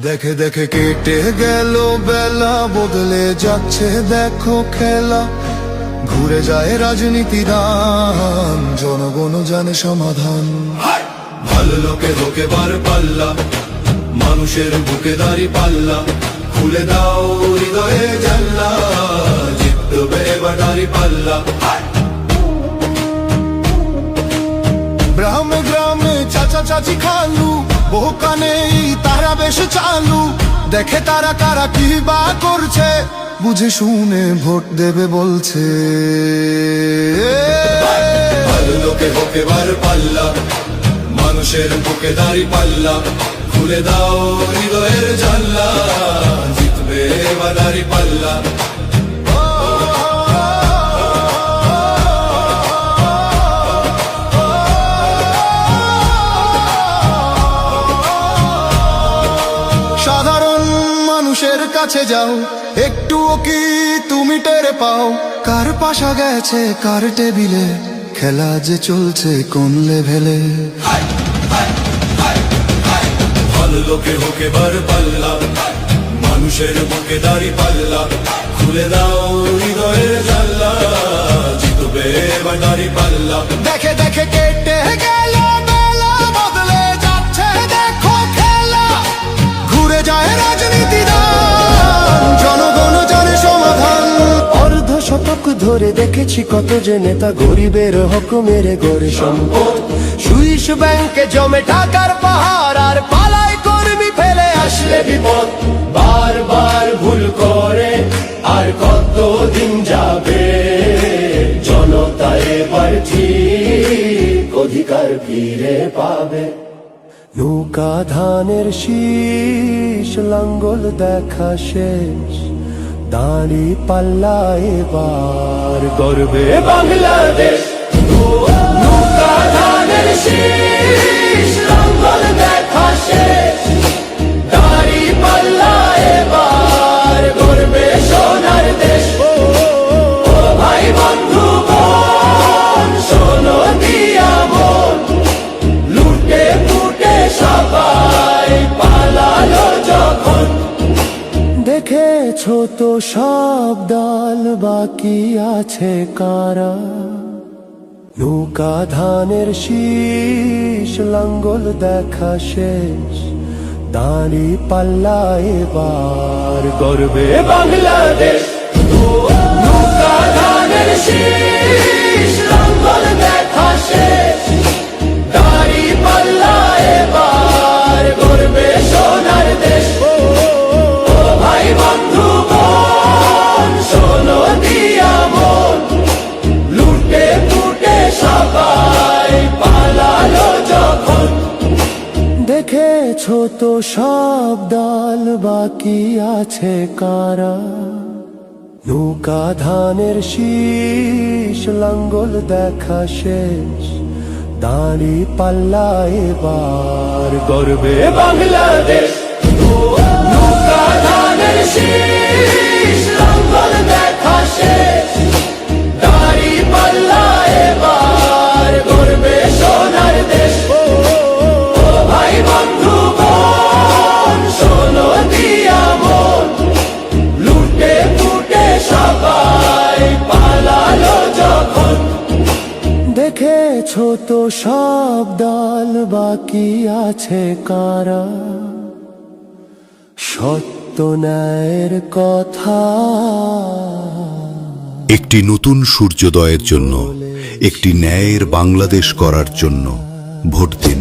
দেখে দেখে কেটে গেল বেলা, বদলে যাচ্ছে দেখো খেলা। ঘুরে যায় রাজনীতি দান, জনগণ জানে সমাধান। ভালো লোকে ধোকে বার পাল্লা, মানুষের বুকে দাড়ি পাল্লা। খুলে দাও হৃদয়ে জানলা, জিতবে এবার দাড়ি পাল্লা। গ্রামে গ্রামে চাচা চাচি খালু, বহু কানে তারা বেশ চালু। দেখে তারা কারা কি বা করছে, বুঝে শুনে ভোট দেবে বলছে। ভালো লোকে হোকে বার পাল্লা, মানুষের বুকে দাড়ি পাল্লা। খুলে দাও হৃদয়ের জানলা, জিতবে এবার দাড়ি পাল্লা। সাধারণ মানুষের কাছে যাও, একটুও কি তুমি টের পাও? কার পাশা গেছে কার টেবিলে, খেলা যে চলছে কোন লেভেলে। ভালো লোকে হোকে বার পাল্লা, মানুষের বুকে দাড়ি পাল্লা। খুলে দাও হৃদয়ের জানলা, জিতবে এবার দাড়ি পাল্লা। দেখে দেখে কেটে গেল বেলা, বদলে যাচ্ছে দেখো খেলা। ঘুরে যায় রাজনীতি দান, জনগণ জানে সমাধান। অর্ধ শতক ধরে দেখেছি কত যে নেতা গরিবের হক মেরে গড়ে সম্পদ। সুইস ব্যাংকে জমে টাকার পাহাড়, আর পালায় কর্মী ফেলে আসলে বিপদ। বারবার ভুল করে আর কত দিন যাবে, জনতা এবার ঠিক অধিকার ফিরে পাবে। নৌকা ধানের শীষ, লাঙ্গল দেখা শেষ, দাঁড়ি পাল্লা এবার গর্বে বাংলাদেশ। নৌকা ধানের শীষ, লাঙ্গল দেখা শেষ, দাঁড়ি পাল্লা এবার গর্বে সোনার দেশ। ও ভাই বন্ধু বোন, শোনো দিয়া মন, লুটে ফুটে সবাই পালালো যখন। দেখেছো তো সব দল, বাকি আছে কারা? নৌকা ধানের শীষ, লাঙ্গল দেখা শেষ, দাঁড়ি পাল্লা এবার গর্বে বাংলাদেশ। নৌকা ধানের শীষ, লাঙ্গল দেখা শেষ, দাঁড়ি পাল্লা এবার গর্বে সোনার দেশ। ভাই বন্ধু বোন, শোনো দিয়া মন, লুটে ফুটে সবাই পালালো যখন। দেখেছো তো সব দল, বাকি আছে কারা? নৌকা ধানের শীষ, লাঙ্গল দেখা শেষ, দাঁড়ি পাল্লা এবার গর্বে বাংলাদেশ। নৌকা ধানের শীষ, লাঙ্গল দেখা শেষ, দাঁড়ি পাল্লা এবার গর্বে সোনার দেশ। ভাই বন্ধু বোন, শোনো দিয়া মন, লুটে ফুটে সবাই পালালো যখন। দেখেছো তো সব দল, বাকি আছে কারা? সত্য ন্যায়ের কথা। একটি নতুন সূর্যোদয়ের জন্য, একটি ন্যায়ের বাংলাদেশ করার জন্য ভোট দিন।